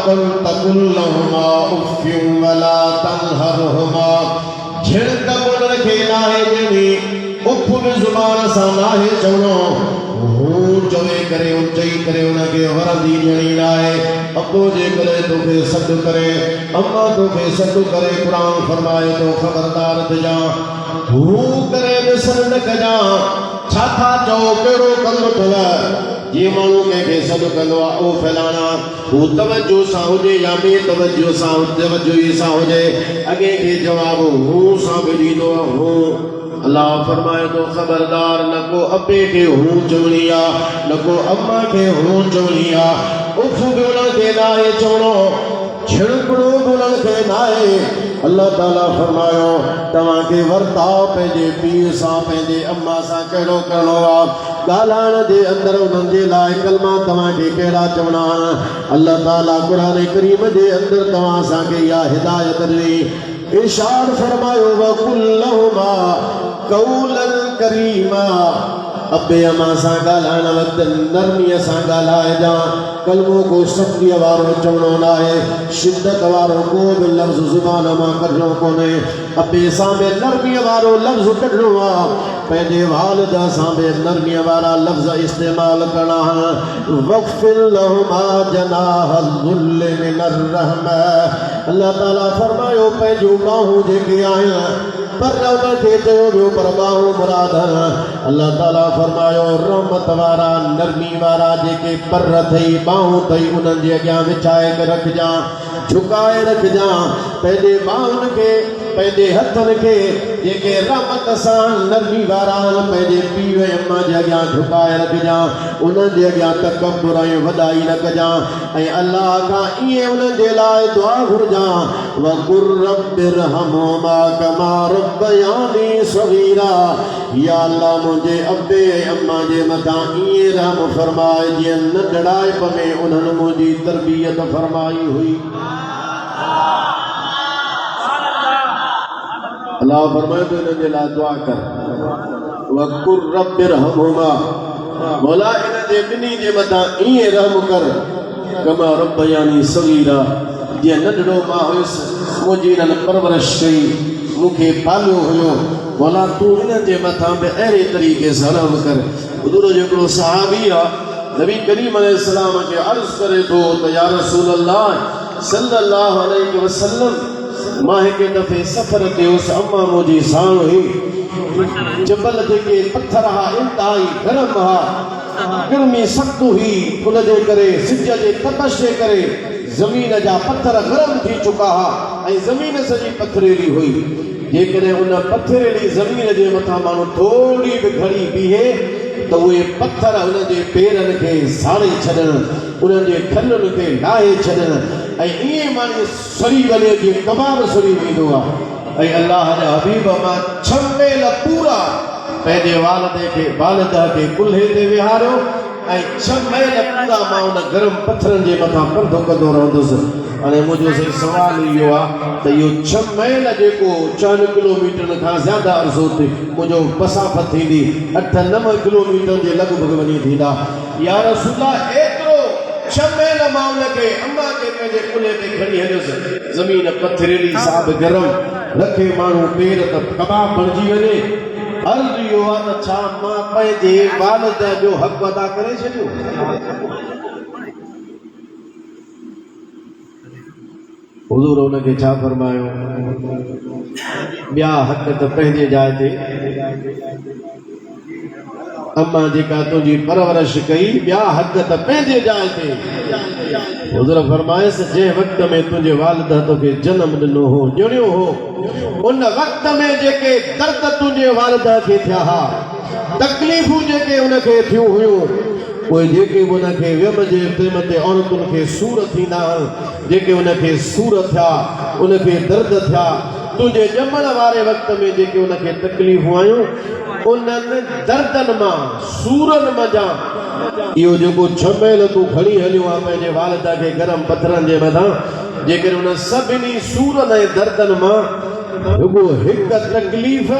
तकुल लहुमा उफ़्फ़िन वला तनहरहुमा झिड़क बोलण खे नाहे ॾियणी उफ़ बि ज़ुबान सां नाहे चवणो हूं चवे करे चई करे उनखे वरंदी ॾियणी नाहे अब्बो जे करे तोखे सॾु करे अम्मा तोखे सॾु करे क़ुरान फरमाए थो ख़बरदार थिजां हूं करे विसर न कजां छा था चओ कहिड़ो कंदो अथव जे माण्हू कंहिंखे सॾु कंदो आहे उहो फैलाणा हू तवजो सां हुजे या ॿिए तवजो सां तवजोई सां हुजे अॻे खे जवाबु हूं सां बि ॾींदो आहे हूं अल्लाह फरमाए थो ख़बरदार न को अबे खे हूं चवणी आहे न को अम्मा खे हूं चवणी आहे उफ़ बि उन्हनि खे नाहे चवणो छिड़कणो बि उन्हनि खे नाहे अल्लाह ताला फरमायो तव्हांखे वर्ताव पंहिंजे पीउ सां पंहिंजे अम्मा सां कहिड़ो करिणो आहे ॻाल्हाइण जे अंदरि उन्हनि जे लाइ कलमा तव्हांखे कहिड़ा चवणा आहिनि अल्लाह ताला क़ुरान करीम जे अंदरि तव्हां असांखे इहा हिदायत ॾिनी इरशाद फरमायो वकुल लहुमा कौलन करीमा अबे अम्मा सां ॻाल्हाइण वक़्तु नरमीअ सां ॻाल्हाइजां कलमो को सख़्तीअ वारो चवणो न आहे शिदत वारो को बि लफ़्ज़ ज़ुबान मां कढणो कोन्हे अबे सां बि नरमीअ वारो लफ़्ज़ कढणो आहे पंहिंजे वालिद सां बि नरमीअ वारा लफ़्ज़ इस्तेमालु करणा आहिनि वक़्फ़िर लहुमा जनाह ज़ुल्ल मिनर रहमा अल्लाह ताला फरमायो पंहिंजूं ॿाहूं जेके आहिनि पर उनखे चयो वियो पर ॿाहूं मुराद अल्लाह ताला फरमायो रहमत वारा नरमी वारा जेके पर अथई ॿाहूं अथई उन्हनि जे अॻियां विछाए करे रखजां झुकाए रखजां पंहिंजे ॿाहुनि खे पंहिंजे हथनि खे जेके रहमत सां नरमी वारा पंहिंजे पीउ ऐं अम्मा जे अॻियां झुकाए रखजां उन्हनि जे अॻियां तकबुर ऐं वॾाई न कजां ऐं अल्लाह खां ईअं उन्हनि जे लाइ दुआ घुरजां वक़ुर रब्बिरहमहुमा कमा रब्बयानी सग़ीरा या अल्लाह मुंहिंजे अब्बे ऐं अम्मा जे मथां ईअं रहम फरमाए जीअं नंढड़ाइप में उन्हनि मुंहिंजी तरबियत फरमाई हुई अल्लाह फरमाए तो इन्हनि जे लाइ दुआ कर वक़ुर रब्बिरहमहुमा मौला इन्हनि जे ॿिन्ही जे मथां ईअं रहम कर कमा रब्बयानी सग़ीरा जीअं नंढड़ो मां हुयुसि मुंहिंजी इन्हनि परवरिश कई मूंखे पालियो हुयो मौला तूं हिन जे मथां बि अहिड़े तरीक़े सां रहम कर हुज़ूर जो हिकिड़ो सहाबी आहे नबी करीम अलैहिस्सलाम खे अर्ज़ करे थो त या रसूल अल्लाह सल्लल्लाहु अलैहि वसल्लम मां हिकु दफ़े सफ़र ते हुउसि अम्मा मुंहिंजी साण हुई जबल जेके पत्थर हा इंतिहाई गरम हा गर्मी सख़्तु हुई उनजे करे सिज जे तपश जे करे ज़मीन जा पत्थर गरम थी चुका हा ऐं ज़मीन सॼी पथरीली हुई जेकॾहिं उन पथरीली ज़मीन जे मथां माण्हू थोरी बि घड़ी बीहे त उहे पत्थर उनजे पेरनि खे साड़े छॾनि उन्हनि जे ठलुनि खे लाहे छॾनि ऐं ईअं माण्हू सड़ी गले जी कबाब सड़ी वेंदो आहे ऐं अल्लाह जा हबीब मां 6 मेल पूरा पंहिंजे वालिद खे कुल्हे ते विहारियो ऐं 6 मेल पूरा मां उन गरम पत्थरनि जे मथां पंधु कंदो रहंदुसि हाणे मुंहिंजो सही सुवाल इहो आहे त इहो 6 मेल जेको 4 किलोमीटर खां ज़्यादा अर्ज़ो ते मुंहिंजो मसाफ़त थींदी 8-9 किलोमीटर जे लॻभॻि वञी थींदा या रसूल एतिरो 6 मेल मां उनखे अम्मा खे पंहिंजे कुल्हे ते खणी हलियुसि ज़मीन पथरीली साब गरम रखे माण्हू पेर त कबाब बणिजी वञे अर्ज़ इहो आहे त छा मां पंहिंजे वालिद जो हक़ अदा करे छॾियो हुज़ूर उनखे छा फरमायो ॿिया हक़ त पंहिंजे जाइ ते अम्मा जेका तुंहिंजी परवरिश कई ॿिया हक़ त पंहिंजे जाइ ते हुज़ूर फरमायसि जंहिं वक़्त में तुंहिंजे वालिद तोखे जनम ॾिनो हो ॼणियो हो उन वक़्त में जेके दर्द तुंहिंजे वालिद खे थिया हा तकलीफ़ूं जेके उनखे थियूं हुयूं उहे जेके उनखे वियम जे प्रेम ते औरतुनि खे सूर थींदा जेके उनखे सूर थिया उनखे दर्द थिया तुंहिंजे ॼमण वारे वक़्त में जेके उनखे तकलीफ़ूं आयूं उन्हनि दर्दनि मां सूरनि मज़ा इहो जेको 6 मेल तूं खणी हलियो आहे पंहिंजे वालिद खे गरम पथरनि जे मथां जेकर उन सभिनी सूरनि ऐं दर्दनि मां रुगो हिकु तकलीफ़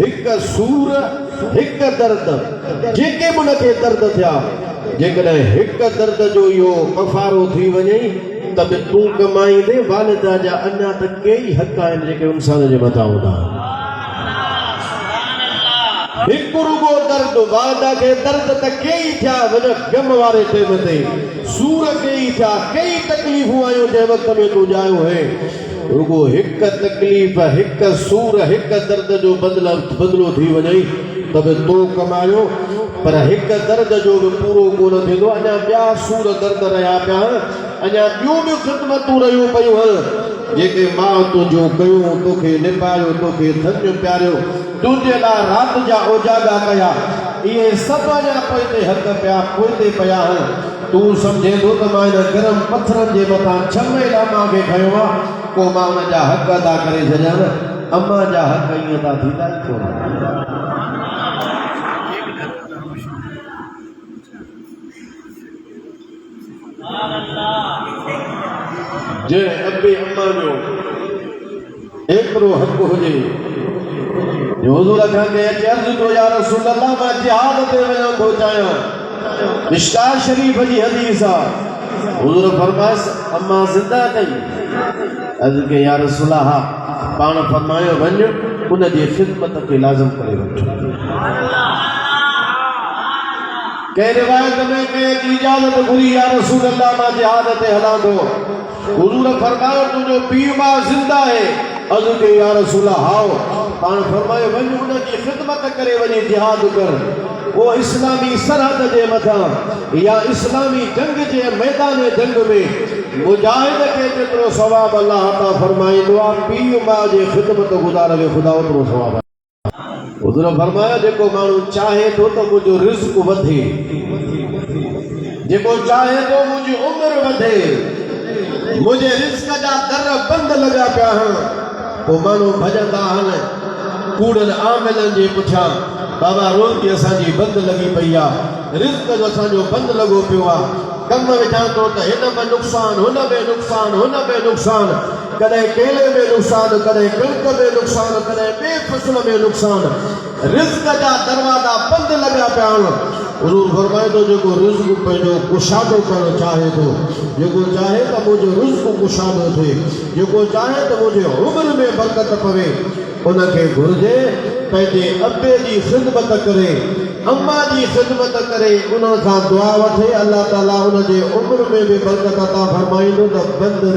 हिकु सूर हिकु दर्द जेके बि उनखे दर्द थिया जेकॾहिं हिकु दर्द जो इहो कफ़ारो थी वञे त बि तूं कमाईंदे वालिदा जा अञा त कई हक़ आहिनि जेके इंसान जे मथां हूंदा हिकु रुगो दर्द वालिदा खे दर्द त कई थिया वञ गम वारे टाइम ते सूर कई थिया कई तकलीफ़ूं आयूं जंहिं वक़्त में तूं ॼायो है रुगो हिकु तकलीफ़ हिकु सूर हिकु दर्द जो बदिलो थी वञे त बि तूं कमायो पर हिकु दर्द जो बि पूरो कोन थींदो अञा ॿिया सूर दर्द रहिया पिया अञा ॿियूं बि ख़िदमतूं रहियूं पियूं आहिनि जेके मां तुंहिंजो कयूं तोखे निभायो तोखे धन्य प्यारियो तुंहिंजे लाइ राति जा उजागा कया इहे सभु अञा पोइ हक़ पिया पोइ पिया आहिनि तूं सम्झे थो त मां हिन गरम पथरनि जे मथां छमे लामा खे खयो आहे को मां हुन जा हक़ अदा करे छॾियां न अम्मा जा हक़ ईअं अदा थींदा ई कोन जे अबे अम्मा जो एकरो हक़ हुजे जो हुजूर खां के अर्ज़ कयो या रसूल अल्लाह मां जिहाद ते वञणु थो चाहियां मिशकात शरीफ जी हदीस आहे हुजूर फरमाइस अम्मा ज़िंदा अथई अर्ज़ के या रसूल हा पाण फरमायो वञ उन जी ख़िदमत खे लाज़िम करे वठो के रिवायत में के इजाजत घुरी या रसूल अल्लाह मां जिहाद ते हलां थो हुजूर फरमायो तुंहिंजो पीउ मां ज़िंदा है अर्ज़ के या रसूल हाओ पाण फरमायो वञ उन जी ख़िदमत करे वञी जिहाद कर वो इस्लामी सरहद जे मथां या इस्लामी जंग जे मैदान जंग में मुजाहिद खे जेतिरो सवाब अल्लाह अता फरमाईंदो आहे पीउ मां जे ख़िदमत गुज़ार खे ख़ुदा ओतिरो सवाब हुजूर फरमाया जेको माण्हू चाहे थो त मुंहिंजो रिज़्क़ वधे जेको चाहे थो मुंहिंजी उमिरि वधे मुझे रिज़्क़ जा दर बंद लगा पिया आहिनि पोइ माण्हू भॼंदा आहिनि कूड़नि आमिलनि जे पुठियां बाबा रोज़ी असांजी बंदि लॻी पई आहे रिज़्क़ जो असांजो बंदि लॻो पियो आहे कम विझां थो त हिन में नुक़सानु हुन में नुक़सानु हुन में नुक़सानु कॾहिं केले में नुक़सानु कॾहिं कणिक में नुक़सानु कॾहिं ॿिए फसल में नुक़सानु रिज़्क़ जा दरवाज़ा बंदि लॻा पिया आहिनि हुजूर फरमाए थो जेको रिज़्क़ पंहिंजो कुशादो करणु चाहे थो जेको चाहे त मुंहिंजो रिज़्क़ कुशादो थिए जेको चाहे त मुंहिंजे उमिरि में बरकत पवे उनखे घुर्जे पंहिंजे अबे जी ख़िदमत करे अम्मा जी ख़िदमत करे उन खां दुआ वठे अल्लाह ताला उन जे उमिरि में बि बरकत अता फरमाईंदो त बंदि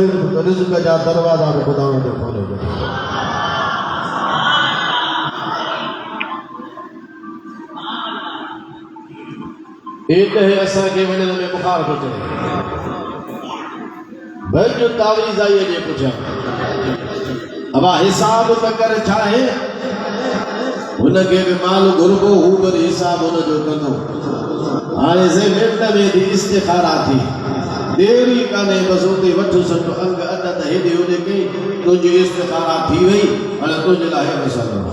रिज़्क़ जा दरवाज़ा बि ख़ुदा ते खोले छॾींदो एक है असांखे वञण में बुखार थो चढ़े भई जो तावीज़ आई जे पुछां अब हिसाब त कर चाहे हुनखे बि माल घुरबो हू बि हिसाब हुनजो कंदो हाणे से मिंट में थी इस्तिखारा थी देरी कान्हे बसि उते वठि सठि अंग अध त हेॾे होॾे कई तुंहिंजी इस्तिखारा थी वई हाणे तुंहिंजे लाइ मसइलो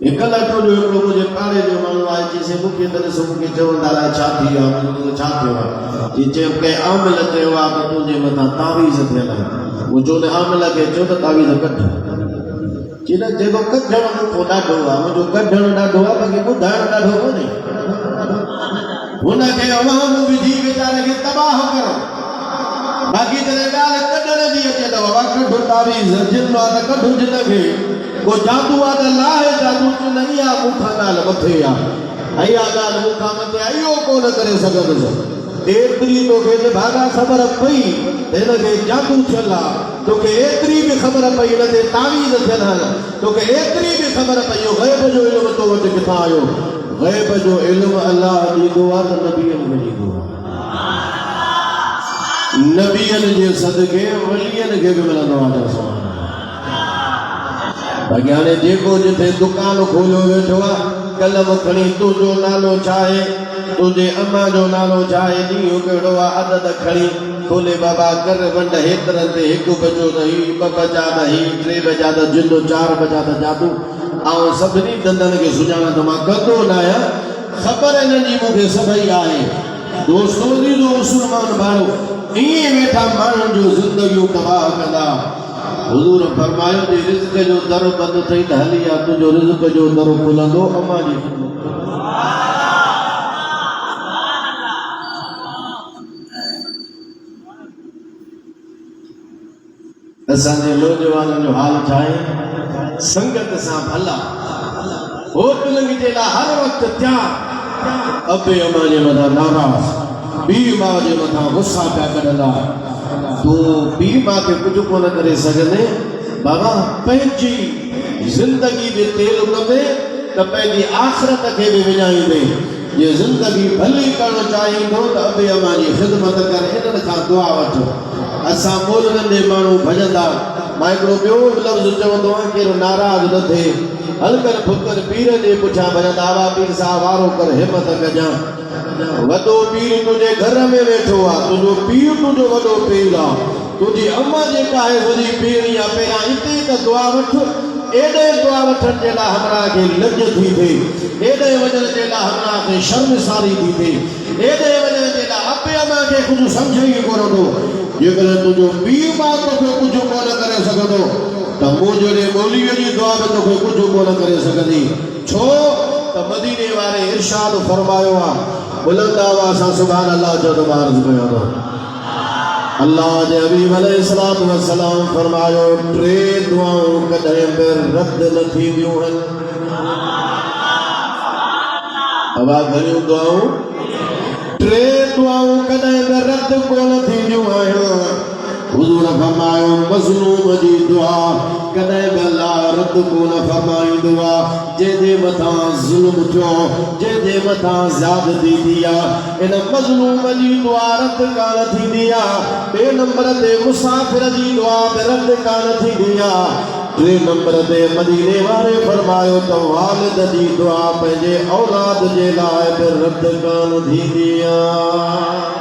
हिकु लटो जो हिकिड़ो मुंहिंजे पाड़े जो माण्हू आहे चईंसि मूंखे त ॾिसो मूंखे चवंदा अलाए छा थी वियो आहे छा थियो आहे जी चयो कंहिं आमिल चयो आहे त तुंहिंजे मथां तावीज़ थियल आहे मूं चयो न आमिल खे चयो त तावीज़ कढ चई न जेको कढणु मूंखो ॾाढो आहे मुंहिंजो कढणु ॾाढो आहे बाक़ी ॿुधाइणु ॾाढो कोन्हे हुनखे अवाम विझी वीचारे खे तबाह करो बाक़ी जॾहिं ॻाल्हि कढण जी अचे त बाबा कढ तावीज़ जिन आहे त कढ जिन खे को जादू आहे त लाहे जादू चयो न इहा मूंखां ॻाल्हि मथे आहे इहा ॻाल्हि मूंखां मथे आहे इहो कोन करे सघंदुसि एतिरी तोखे भागा ख़बर पई त हिनखे जादू थियल आहे तोखे एतिरी बि ख़बर पई हिन ते तावीज़ थियल आहे तोखे एतिरी बि ख़बर पई इहो ग़ैब जो इल्मु तो वटि किथां आयो ग़ैब जो इल्मु अल्लाह ॾींदो आहे त नबीअनि खे ॾींदो आहे नबीअनि जे सदके वलीअनि खे बि मिलंदो आहे बाक़ी हाणे जेको जिथे दुकान खोलियो वेठो आहे कलम खणी तुंहिंजो नालो छा आहे तुंहिंजे अम्मा जो नालो छा आहे ॾींहुं कहिड़ो आहे अदद खणी खोले बाबा कर वंड हेतिरनि ते हिकु बजो त ही ॿ बजा त ही टे बजा त जिंदो 4 बजा त जादू ऐं सभिनी धंधनि खे सुञाणा त मां कंदो न आहियां ख़बर हिननि जी मूंखे सभई आहे दोस्तो जो मुस्लमान भाउ ईअं वेठा माण्हुनि जो ज़िंदगियूं तबाह कंदा हुजूर फरमायो जे रिज़्क़ जो दर बंदि थई त हली आ तुंहिंजो रिज़्क़ जो दर खुलंदो अम्मा जी असांजे नौजवाननि जो हाल छा आहे? संगत सां भला, होटलनि जे लाइ हर वक़्तु तयारु, अबे अमा जे मथां नाराज़, पीउ माउ जे मथां गुस्सा पिया कढंदा। तूं पीउ माउ खे कुझु कोन करे सघंदे। बाबा पंहिंजी ज़िंदगी बि तेल कंदे त पंहिंजी आख़िरत खे बि विञाईंदे। जे ज़िंदगी भली करणु चाहींदो त अबे अमा जी ख़िदमत कर, इन्हनि खां दुआ वठ। असां मोलनि जे माण्हू भॼंदा, मां हिकिड़ो ॿियो लफ़्ज़ चवंदो आहियां, केरु नाराज़ न थिए, हलकनि फुकनि पीर जे पुठियां भॼंदा, आवा पीर साहिब वारो कर, हिमत कजां। वॾो पीर तुंहिंजे घर में वेठो आहे, तुंहिंजो पीउ तुंहिंजो वॾो पीर आहे, तुंहिंजी अम्मा जेका आहे वॾी पीरणी आहे। पहिरियां हिते त दुआ वठ, एॾे दुआ वठण जे लाइ हमरा खे लज थी थिए, एॾे वञण जे लाइ हमरा खे शर्मसारी थी थिए, एॾे वञण जे लाइ अपे अमा खे कुझु सम्झ ई कोन थो। जेकॾहिं तुंहिंजो पीउ माउ तोखे कुझु कोन करे सघंदो त मूं जहिड़े मौलवीअ जी दुआ में तोखे कुझु कोन करे सघंदी। छो त मदीने वारे इरशाद फरमायो आहे, बुलंद आवाज़ सां सुभान अल्लाह जो त अर्ज़ कयो थो। अल्लाह जे हबीब अलैहिस्सलातु वस्सलाम फरमायो, टे दुआऊं कॾहिं बि रद्द न थींदियूं आहिनि। अवा घणियूं दुआऊं? टे दुआऊं कॾहिं बि रद्द कोन थींदियूं आहिनि। हुज़ूर फरमायो, मज़लूम जी दुआ कॾहिं बि अल्लाह रद्द कोन फरमाईंदो आहे। जंहिंजे मथां ज़ुल्म थियो, जंहिंजे मथां ज़्यादती थी आहे, इन मज़लूम जी दुआ रद्द कान थींदी आहे। ॿिए नंबर ते मुसाफ़िर जी दुआ बि रद्द कान थींदी आहे। टे नंबर ते मदीने वारे फरमायो त वालिद जी दुआ पंहिंजे औलाद जे लाइ बि रद्द कान थींदी आहे।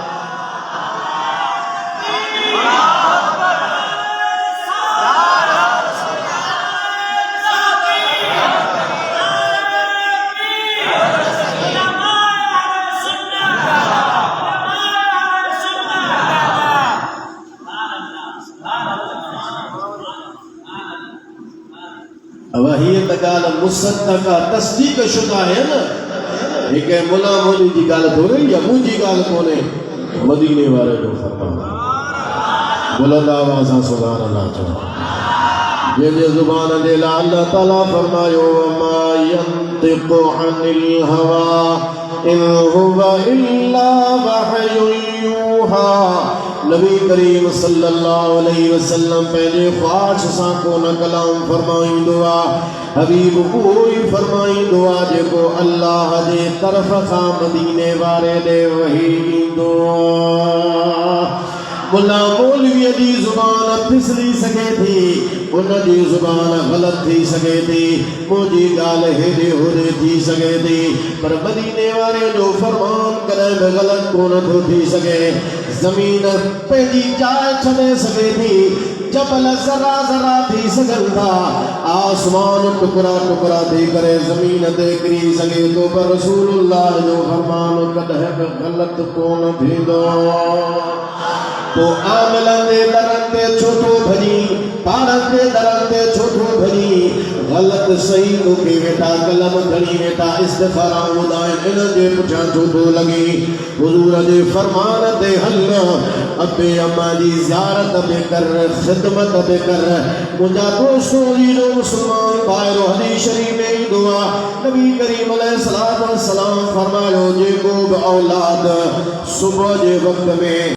अब हीअ त ॻाल्हि मुसद्दक़ तस्दीक़ शुदा है न, हिकु मुला मौली जी ॻाल्हि थोरे या मुंहिंजी ॻाल्हि कोन्हे। मदीने वारे जो फरमानु, बुलंद आवाज़ सां सुभान अल्लाह चओ। जंहिंजे ज़ुबान जे लाइ अल्लाह ताला फरमायो, मा यंतिक़ु अनिल हवा इन हुवा इल्ला वहयुन यूहा। नबी करीम सल्लल्लाहु अलैहि वसल्लम पंहिंजे ख्वाहिश सां कोन कलाम फरमाईंदो आहे। हबीब उहो ई फरमाईंदो आहे जेको अल्लाह जे तरफ़ खां मदीने वारे ॾे वही ईंदो आहे। मुला मौलवीअ जी ज़ुबान फिसली सघे थी, उनजी ज़ुबान ग़लति थी सघे थी, मुंहिंजी ॻाल्हि हेॾे होॾे थी सघे थी, पर मदीने वारे जो फरमान कॾहिं बि ग़लति कोन थो थी सघे। ज़मीन पंहिंजी जाइ छॾे सघे थी, जबल ज़रा ज़रा थी सघनि था, आसमान टुकड़ा टुकड़ा थी करे ज़मीन ते किरी सघे थो, पर रसूलुल्लाह जो फरमान कॾहिं बि ग़लति कोन थींदो। तो आमलन दे दरन ते छोटो भजी, पारन दे दरन ते छोटो भजी, गलत सही को के वेटा कलम घड़ी वेटा इस्तिग़फार उदाय इन जे पुठियां छोटो लगी। हुजूर जे फरमान ते हल, अबे अम्मा जी ज़ियारत बि कर, ख़िदमत बि कर। मुंहिंजा दोस्तों जी जो मुस्लमान भाइरो हदीस शरीफ में ई दुआ नबी करीम अलैहिस्सलातु वस्सलाम फरमायो, जेको बि औलाद सुबह जे वक़्त में